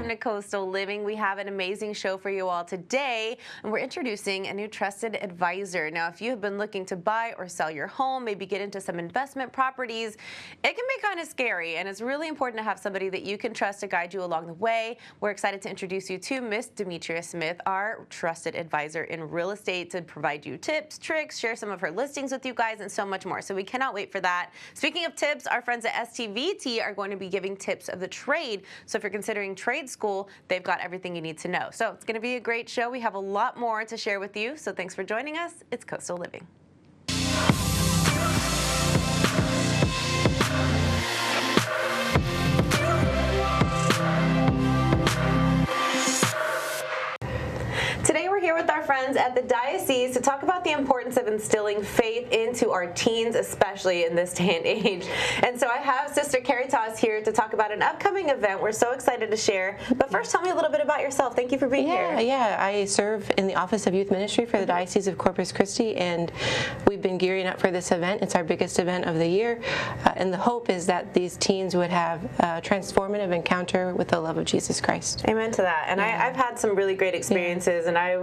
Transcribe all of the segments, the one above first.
welcome to Coastal Living. We have an amazing show for you all today, and we're introducing a new trusted advisor. Now, if you have been looking to buy or sell your home, maybe get into some investment properties, it can be kind of scary, and it's really important to have somebody that you can trust to guide you along the way. We're excited to introduce you to Miss Demetria Smith, our trusted advisor in real estate, to provide you tips, tricks, share some of her listings with you guys, and so much more. So we cannot wait for that. Speaking of tips, our friends at STVT are going to be giving tips of the trade. So if you're considering trade school, they've got everything you need to know. So it's going to be a great show. We have a lot more to share with you. So thanks for joining us. It's Coastal Living. Today we're here with our friends at the Diocese to talk about the importance of instilling faith into our teens, especially in this day and age. And so I have Sister Caritas here to talk about an upcoming event we're so excited to share. But first, tell me a little bit about yourself. Thank you for being here. Yeah, I serve in the Office of Youth Ministry for the Diocese of Corpus Christi, and we've been gearing up for this event. It's our biggest event of the year, and the hope is that these teens would have a transformative encounter with the love of Jesus Christ. Amen to that. And I've had some really great experiences, and I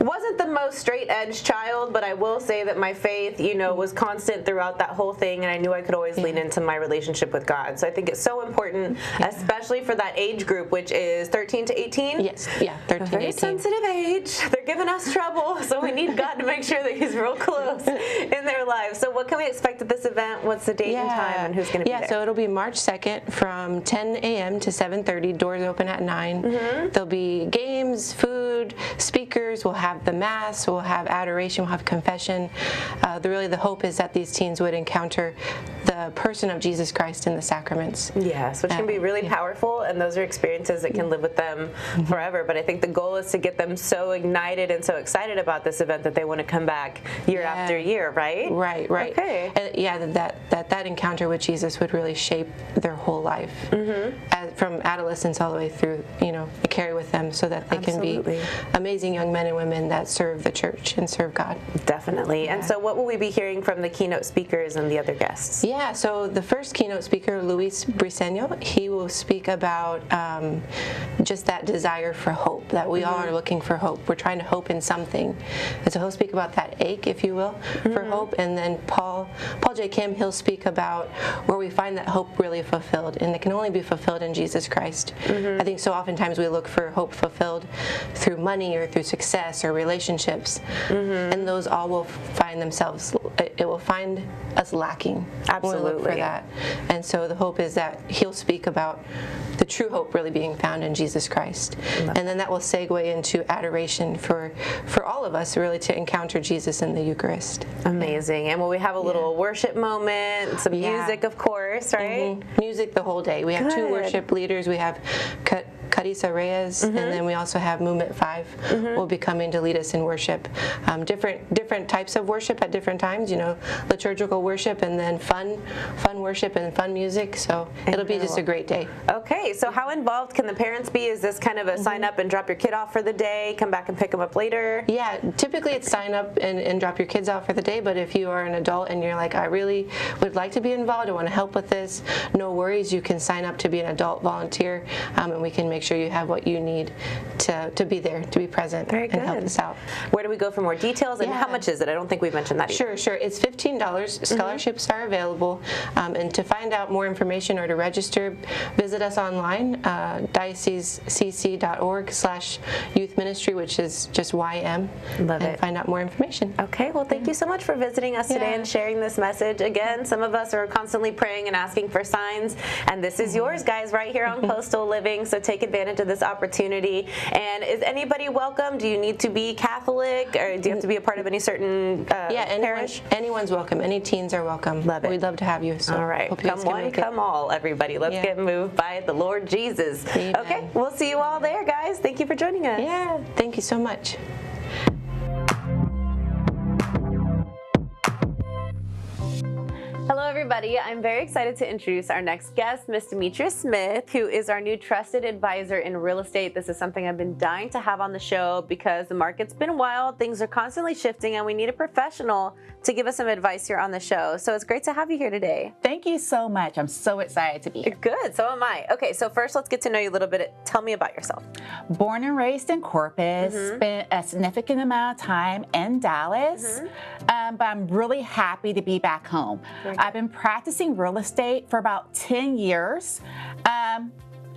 wasn't the most straight-edge child, but I will say that my faith, was constant throughout that whole thing, and I knew I could always lean into my relationship with God. So I think it's so important, especially for that age group, which is 13 to 18. Yes, 13 to 18. Very sensitive age. They're giving us trouble, so we need God to make sure that He's real close in their lives. So what can we expect at this event? What's the date and time, and who's going to be there? Yeah, so it'll be March 2nd from 10 a.m. to 7:30. Doors open at 9. There'll be games, food, speakers. We'll have the Mass. We'll have adoration. We'll have confession. The hope is that these teens would encounter the person of Jesus Christ in the sacraments. Yes, which can be really powerful, and those are experiences that can live with them forever. But I think the goal is to get them so ignited and so excited about this event that they want to come back year after year, right? Right. Okay. That encounter with Jesus would really shape their whole life, from adolescence all the way through, carry with them so that they can be amazing young men and women that serve the church and serve God. Definitely. And so what will we be hearing from the keynote speakers and the other guests? Yeah, so the first keynote speaker, Luis Briceño, he will speak about just that desire for hope, that we all are looking for hope. We're trying to hope in something. And so he'll speak about that ache, if you will, for hope. And then Paul J. Kim, he'll speak about where we find that hope really fulfilled. And it can only be fulfilled in Jesus Christ. I think so oftentimes we look for hope fulfilled through money or through success or relationships. And those all will find themselves, it will find us lacking. Absolutely. When we look for that. And so the hope is that he'll speak about the true hope really being found in Jesus Christ. And then that will segue into adoration for all of us really to encounter Jesus in the Eucharist. Amazing. And will we have a little worship moment, some music, of course, right? Music the whole day. We have 2 worship leaders. We have Carissa Reyes, and then we also have Movement 5 will be coming to lead us in worship. Different types of worship at different times, liturgical worship and then fun worship and fun music. So it'll be just a great day. Okay, so how involved can the parents be? Is this kind of a sign up and drop your kid off for the day, come back and pick them up later? Yeah, typically it's sign up and drop your kids off for the day, but if you are an adult and you're like, I really would like to be involved, I want to help with this, no worries, you can sign up to be an adult volunteer, and we can make sure you have what you need to be there, to be present and help us out. Where do we go for more details, and how much is it? I don't think we've mentioned that either. Sure. It's $15. Scholarships are available. And to find out more information or to register, visit us online, diocesecc.org/youth ministry, which is just YM. Love it. And find out more information. Okay, well, thank you so much for visiting us today and sharing this message. Again, some of us are constantly praying and asking for signs, and this is yours, guys, right here on Coastal Living, so take advantage of this opportunity. And is anybody welcome? Do you need to be Catholic, or do you have to be a part of any certain parish? Anyone's welcome. Any teens are welcome. Love it. We'd love to have you. So all right, come one, come all, everybody. Let's get moved by the Lord Jesus. Amen. Okay, we'll see you all there, guys. Thank you for joining us. Yeah, thank you so much. Hello, everybody. I'm very excited to introduce our next guest, Miss Demetria Smith, who is our new trusted advisor in real estate. This is something I've been dying to have on the show because the market's been wild, things are constantly shifting, and we need a professional to give us some advice here on the show. So it's great to have you here today. Thank you so much. I'm so excited to be here. Good, so am I. Okay, so first let's get to know you a little bit. Tell me about yourself. Born and raised in Corpus, spent a significant amount of time in Dallas, but I'm really happy to be back home. I've been practicing real estate for about 10 years.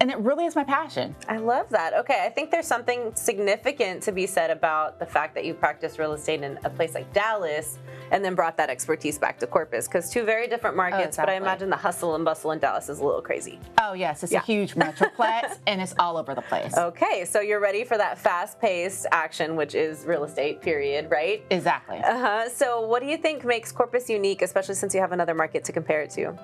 And it really is my passion. I love that. Okay, I think there's something significant to be said about the fact that you practice real estate in a place like Dallas and then brought that expertise back to Corpus, because two very different markets, but I imagine the hustle and bustle in Dallas is a little crazy. Oh yes, it's a huge metroplex and it's all over the place. Okay, so you're ready for that fast-paced action, which is real estate, period, right? Exactly. So what do you think makes Corpus unique, especially since you have another market to compare it to?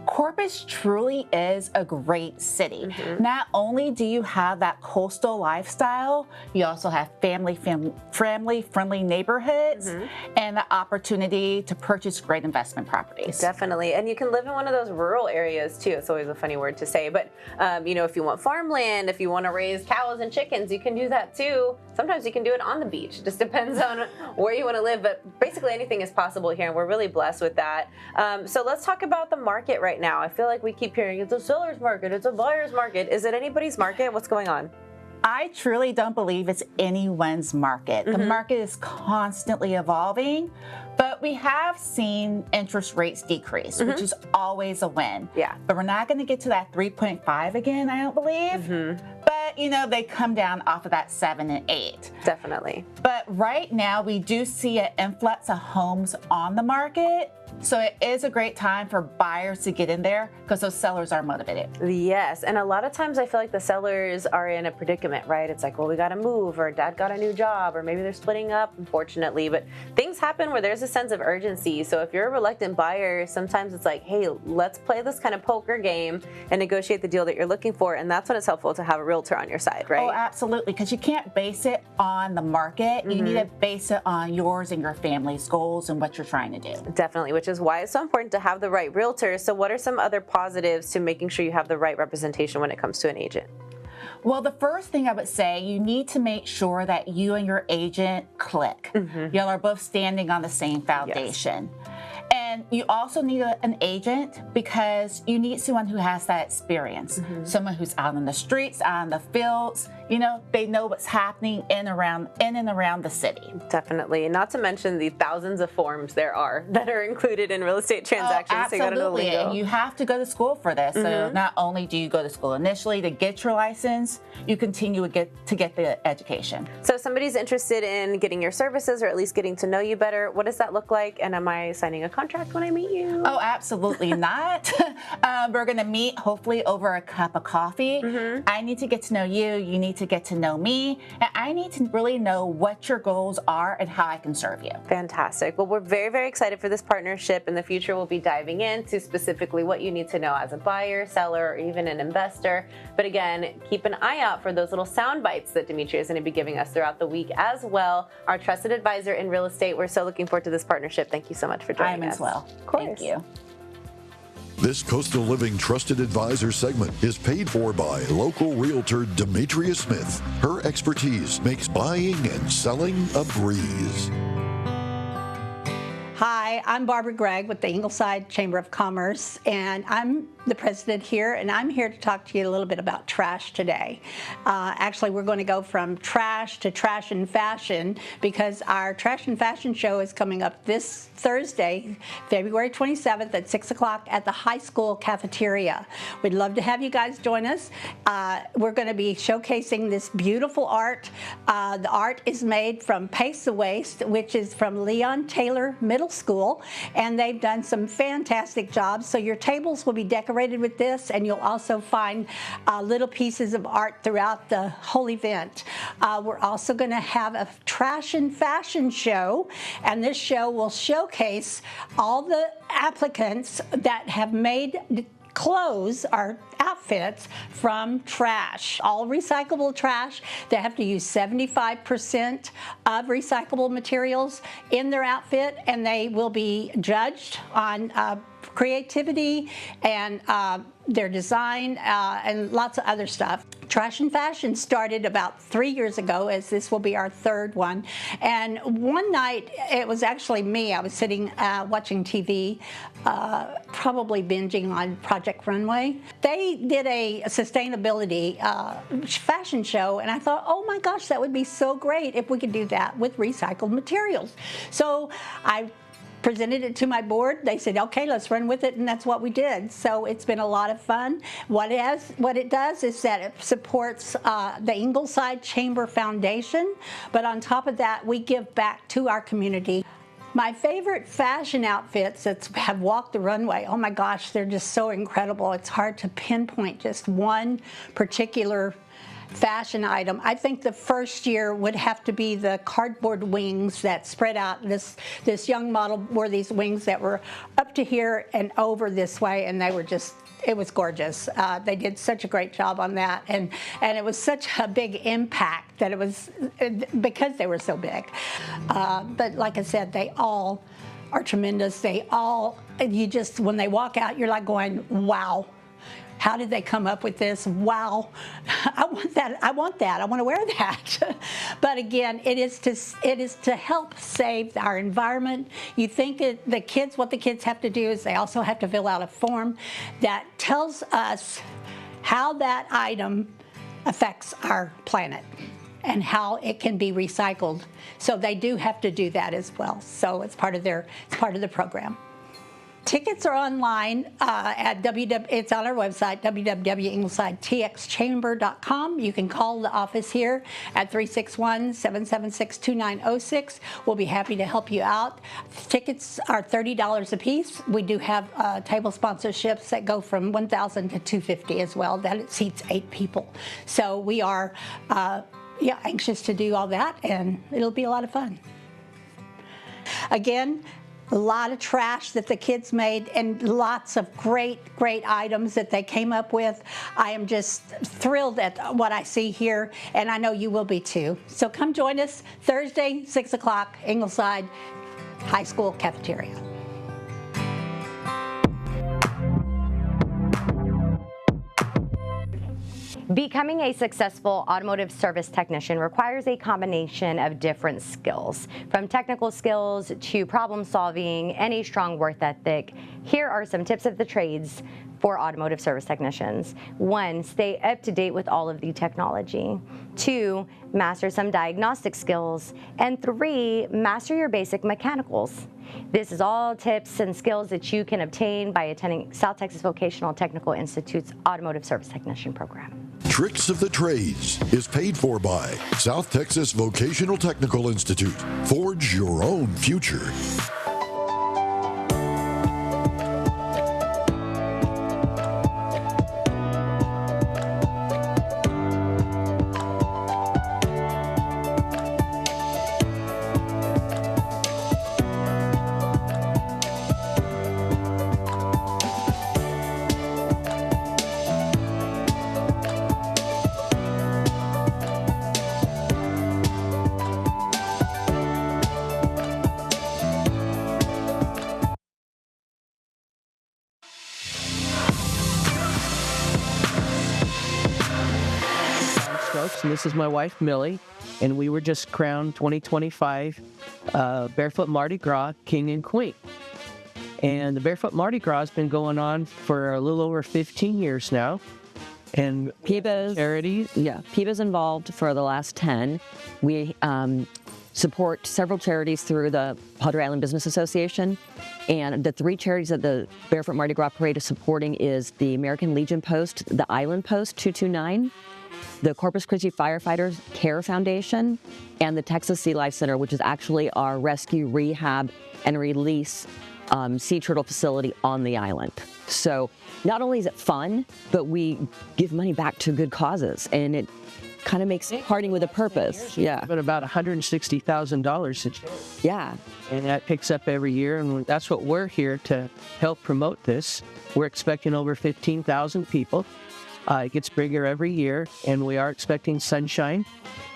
Corpus truly is a great city. Not only do you have that coastal lifestyle, you also have family-friendly neighborhoods and the opportunity to purchase great investment properties. Definitely, and you can live in one of those rural areas too. It's always a funny word to say, but you know, if you want farmland, if you want to raise cows and chickens, you can do that too. Sometimes you can do it on the beach. It just depends on where you want to live, but basically anything is possible here, and we're really blessed with that. So let's talk about the market right now. I feel like we keep hearing it's a seller's market, it's a buyer's market. Is it anybody's market? What's going on? I truly don't believe it's anyone's market. The market is constantly evolving, but we have seen interest rates decrease, which is always a win. Yeah. But we're not going to get to that 3.5 again, I don't believe. But, you know, they come down off of that 7 and 8. Definitely. But right now, we do see an influx of homes on the market. So it is a great time for buyers to get in there because those sellers are motivated. Yes, and a lot of times I feel like the sellers are in a predicament, right? It's like, well, we got to move, or dad got a new job, or maybe they're splitting up, unfortunately. But things happen where there's a sense of urgency. So if you're a reluctant buyer, sometimes it's like, hey, let's play this kind of poker game and negotiate the deal that you're looking for. And that's when it's helpful to have a realtor on your side, right? Oh, absolutely, because you can't base it on the market. You need to base it on yours and your family's goals and what you're trying to do. Definitely, which is why it's so important to have the right realtor. So what are some other positives to making sure you have the right representation when it comes to an agent? Well, the first thing I would say, you need to make sure that you and your agent click. Y'all are both standing on the same foundation. And you also need an agent because you need someone who has that experience. Someone who's out on the streets, out on the fields, you know, they know what's happening in and around the city. Definitely. Not to mention the thousands of forms there are that are included in real estate transactions. Oh, absolutely. And you have to go to school for this. So not only do you go to school initially to get your license, you continue to get the education. So if somebody's interested in getting your services or at least getting to know you better, what does that look like? And am I signing a contract when I meet you? Oh, absolutely not. We're going to meet hopefully over a cup of coffee. I need to get to know you. You need to get to know me. And I need to really know what your goals are and how I can serve you. Fantastic. Well, we're very, very excited for this partnership. In the future, we'll be diving into specifically what you need to know as a buyer, seller, or even an investor. But again, keep an eye out for those little sound bites that Demetria is going to be giving us throughout the week as well. Our trusted advisor in real estate. We're so looking forward to this partnership. Thank you so much for joining us. I am as well. Of course. Thank you. This Coastal Living Trusted Advisor segment is paid for by local realtor Demetria Smith. Her expertise makes buying and selling a breeze. Hi, I'm Barbara Gregg with the Ingleside Chamber of Commerce, and I'm the president here, and I'm here to talk to you a little bit about trash today. Actually, we're going to go from trash to trash and fashion because our trash and fashion show is coming up this Thursday, February 27th at 6 o'clock at the high school cafeteria. We'd love to have you guys join us. We're going to be showcasing this beautiful art. The art is made from Pace the Waste, which is from Leon Taylor Middle School, and they've done some fantastic jobs. So your tables will be decorated with this, and you'll also find little pieces of art throughout the whole event. We're also going to have a trash and fashion show, and this show will showcase all the applicants that have made clothes or outfits from trash, all recyclable trash. They have to use 75% of recyclable materials in their outfit, and they will be judged on creativity and their design and lots of other stuff. Trash and Fashion started about 3 years ago, as this will be our third one. And one night, it was actually me. I was sitting watching TV, probably binging on Project Runway. They did a sustainability fashion show, and I thought, oh my gosh, that would be so great if we could do that with recycled materials. So I presented it to my board. They said, okay, let's run with it, and that's what we did. So it's been a lot of fun. What it does is that it supports the Ingleside Chamber Foundation, but on top of that, we give back to our community. My favorite fashion outfits that have walked the runway, oh my gosh, they're just so incredible. It's hard to pinpoint just one particular fashion item. I think the first year would have to be the cardboard wings that spread out. This young model wore these wings that were up to here and over this way, and they were just, it was gorgeous. They did such a great job on that, and it was such a big impact that it was, because they were so big. But like I said, they all are tremendous. They all, you just, when they walk out, you're like going, wow. How did they come up with this? Wow, I want that. I want that. I want to wear that. But again, it is to help save our environment. You think what the kids have to do is they also have to fill out a form that tells us how that item affects our planet and how it can be recycled. So they do have to do that as well. So it's part of the program. Tickets are online it's on our website, www.inglesidetxchamber.com. You can call the office here at 361-776-2906. We'll be happy to help you out. Tickets are $30 a piece. We do have table sponsorships that go from $1,000 to $250 as well. That seats 8 people. So we are anxious to do all that, and it'll be a lot of fun. Again, a lot of trash that the kids made and lots of great items that they came up with. I am just thrilled at what I see here, and I know you will be too. So come join us Thursday, 6 o'clock, Ingleside High School cafeteria. Becoming a successful automotive service technician requires a combination of different skills, from technical skills to problem solving and a strong work ethic. Here are some tips of the trades for automotive service technicians. 1, stay up to date with all of the technology. 2, master some diagnostic skills. And 3, master your basic mechanicals. This is all tips and skills that you can obtain by attending South Texas Vocational Technical Institute's Automotive Service Technician program. Tricks of the Trades is paid for by South Texas Vocational Technical Institute. Forge your own future. And this is my wife, Millie, and we were just crowned 2025 Barefoot Mardi Gras King and Queen. And the Barefoot Mardi Gras has been going on for a little over 15 years now. And PEBA's charities? Yeah, PEBA's involved for the last 10. We support several charities through the Padre Island Business Association. And the 3 charities that the Barefoot Mardi Gras Parade is supporting is the American Legion Post, the Island Post 229, the Corpus Christi Firefighters Care Foundation, and the Texas Sea Life Center, which is actually our rescue, rehab, and release sea turtle facility on the island. So not only is it fun, but we give money back to good causes, and it kind of makes parting with a purpose. Yeah. But about $160,000 each year. Yeah. And that picks up every year, and that's what we're here to help promote this. We're expecting over 15,000 people. It gets bigger every year, and we are expecting sunshine.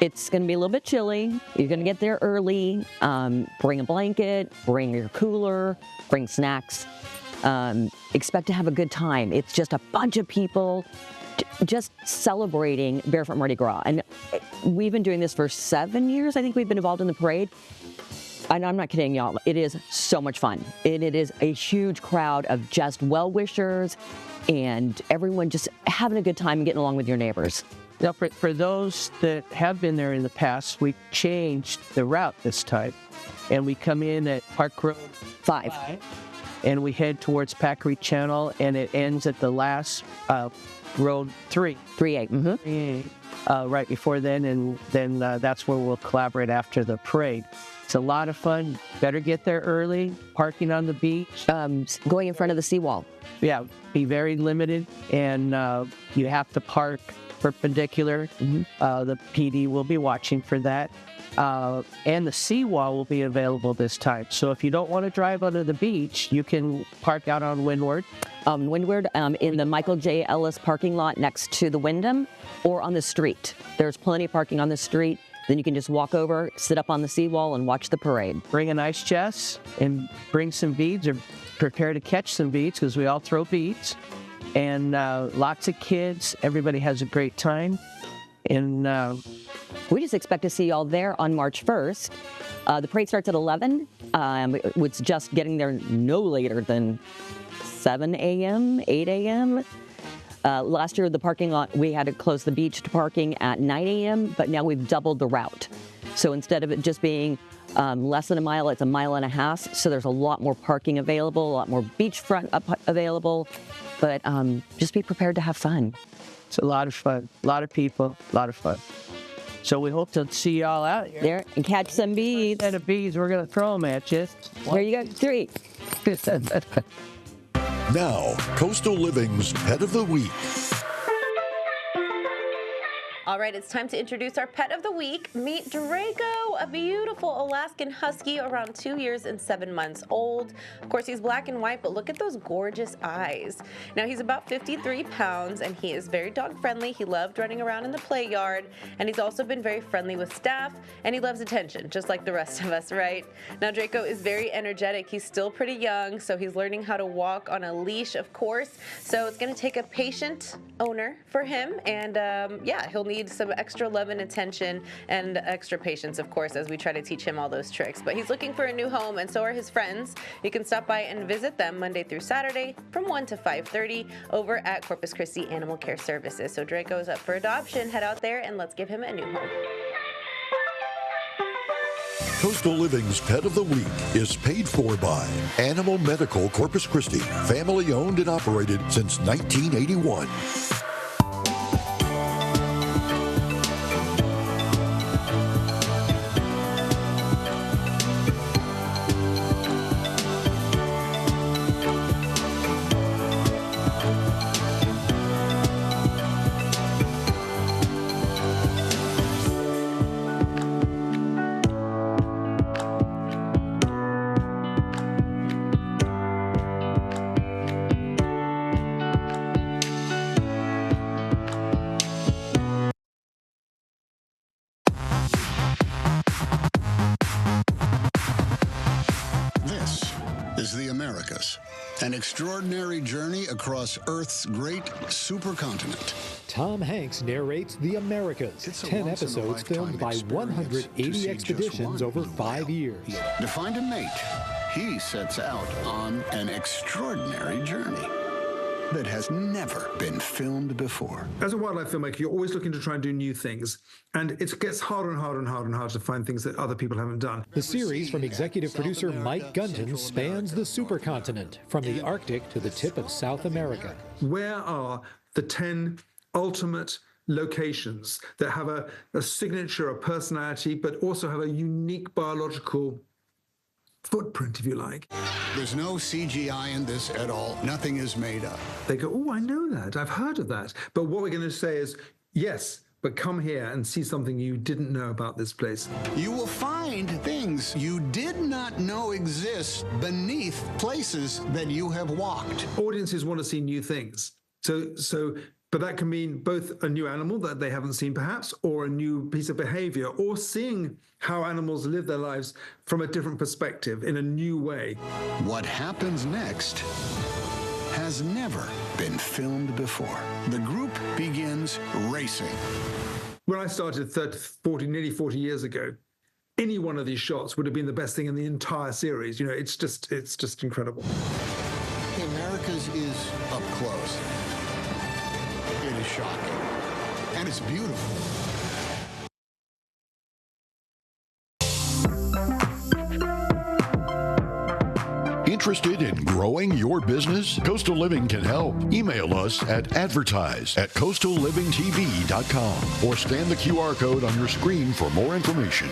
It's going to be a little bit chilly. You're going to get there early. Bring a blanket, bring your cooler, bring snacks. Expect to have a good time. It's just a bunch of people just celebrating Barefoot Mardi Gras. And we've been doing this for 7 years. I think we've been involved in the parade. And I'm not kidding, y'all. It is so much fun. And it is a huge crowd of just well-wishers and everyone just having a good time and getting along with your neighbors. Now, for those that have been there in the past, we changed the route this time. And we come in at Park Road 5. And we head towards Packery Channel, and it ends at the last Road 3. 3A. Mm-hmm. 3A, right before then, and then that's where we'll collaborate after the parade. It's a lot of fun. Better get there early. Parking on the beach. Going in front of the seawall. Yeah, be very limited, and you have to park perpendicular. Mm-hmm. The PD will be watching for that. And the seawall will be available this time. So if you don't want to drive onto the beach, you can park out on Windward. Windward, in the Michael J. Ellis parking lot next to the Wyndham, or on the street. There's plenty of parking on the street. Then you can just walk over, sit up on the seawall, and watch the parade. Bring an ice chest and bring some beads, or prepare to catch some beads, because we all throw beads. And lots of kids. Everybody has a great time. And we just expect to see y'all there on March 1st. The parade starts at 11. It's just getting there no later than 7 a.m., 8 a.m. Last year, the parking lot, we had to close the beach to parking at 9 a.m., but now we've doubled the route. So instead of it just being less than a mile, it's 1.5 miles. So there's a lot more parking available, a lot more beachfront available. But just be prepared to have fun. It's a lot of fun. A lot of people, a lot of fun. So we hope to see y'all out here. There, and catch some beads. Set of beads, we're going to throw them at you. Here you go, 3. Now, Coastal Living's Pet of the Week. All right, it's time to introduce our pet of the week. Meet Draco, a beautiful Alaskan Husky around 2 years and 7 months old. Of course, he's black and white, but look at those gorgeous eyes. Now, he's about 53 pounds, and he is very dog-friendly. He loved running around in the play yard, and he's also been very friendly with staff, and he loves attention, just like the rest of us, right? Now, Draco is very energetic. He's still pretty young, so he's learning how to walk on a leash, of course. So it's going to take a patient owner for him, and yeah, he'll need some extra love and attention and extra patience, of course, as we try to teach him all those tricks. But he's looking for a new home, and so are his friends. You can stop by and visit them Monday through Saturday from 1 to 5:30 over at Corpus Christi Animal Care Services. So Draco is up for adoption. Head out there and let's give him a new home. Coastal Living's Pet of the Week is paid for by Animal Medical Corpus Christi, family owned and operated since 1981. The Americas, an extraordinary journey across Earth's great supercontinent. Tom Hanks narrates The Americas, 10 episodes filmed by 180 expeditions over 5 years. To find a mate, he sets out on an extraordinary journey that has never been filmed before. As a wildlife filmmaker, you're always looking to try and do new things, and it gets harder and harder and harder and harder to find things that other people haven't done. The series from executive producer Mike Gunton spans the supercontinent, from the Arctic to the tip of South America. Where are the 10 ultimate locations that have a signature, a personality, but also have a unique biological footprint, if you like? There's no CGI in this at all. Nothing is made up. They go, oh, I know that. I've heard of that. But what we're going to say is, yes, but come here and see something you didn't know about this place. You will find things you did not know exist beneath places that you have walked. Audiences want to see new things. So But that can mean both a new animal that they haven't seen perhaps, or a new piece of behavior, or seeing how animals live their lives from a different perspective in a new way. What happens next has never been filmed before. The group begins racing. When I started nearly 40 years ago, any one of these shots would have been the best thing in the entire series. You know, it's just incredible. The Americas is up close. It is shocking. And it's beautiful. Interested in growing your business? Coastal Living can help. Email us at advertise@coastallivingtv.com or scan the QR code on your screen for more information.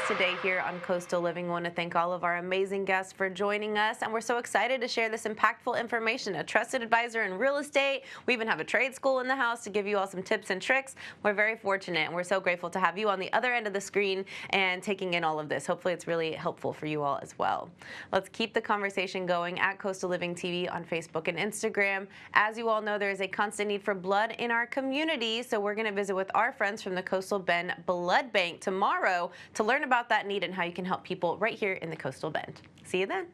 Today here on Coastal Living. I want to thank all of our amazing guests for joining us, and we're so excited to share this impactful information. A trusted advisor in real estate. We even have a trade school in the house to give you all some tips and tricks. We're very fortunate, and we're so grateful to have you on the other end of the screen and taking in all of this. Hopefully it's really helpful for you all as well. Let's keep the conversation going at Coastal Living TV on Facebook and Instagram. As you all know, there is a constant need for blood in our community, so we're going to visit with our friends from the Coastal Bend Blood Bank tomorrow to learn about that need and how you can help people right here in the Coastal Bend. See you then.